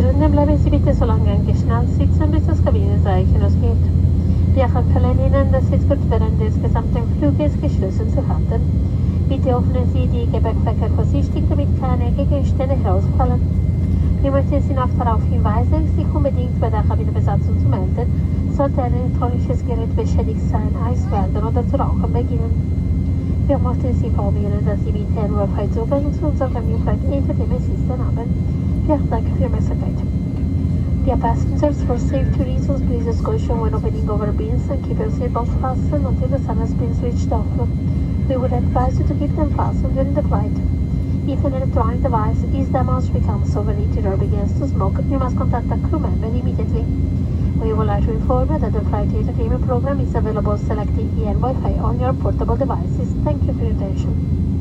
drinnen bleiben Sie bitte so lange angeschnallt sitzen, bis das Kabinenzeichen ausgeht. Wir empfehlen Ihnen, das Sitzgurt während des gesamten Fluges geschlossen zu halten. Bitte öffnen Sie die Gepäckfächer vorsichtig, damit keine Gegenstände herausfallen. Wir möchten Sie noch darauf hinweisen, sich unbedingt bei der Kabinebesatzung zu melden, sollte ein elektronisches Gerät beschädigt sein, heiß werden oder zu rauchen beginnen. Wir möchten Sie informieren, dass Sie mit Herrn Wi-Fi Zugang zu unserem Flight Entertainment System haben. Vielen Dank für Ihre Aufmerksamkeit. Dear passengers, for safety reasons, please use caution when opening over bins and keep your seatbelts fastened until the sun has been switched off. We would advise you to keep them fastened during the flight. If an electronic device is damaged, becomes overheated or begins to smoke, you must contact a crew member immediately. We would like to inform you that the flight entertainment program is available selecting EN Wi-Fi on your portable devices. Thank you for your attention.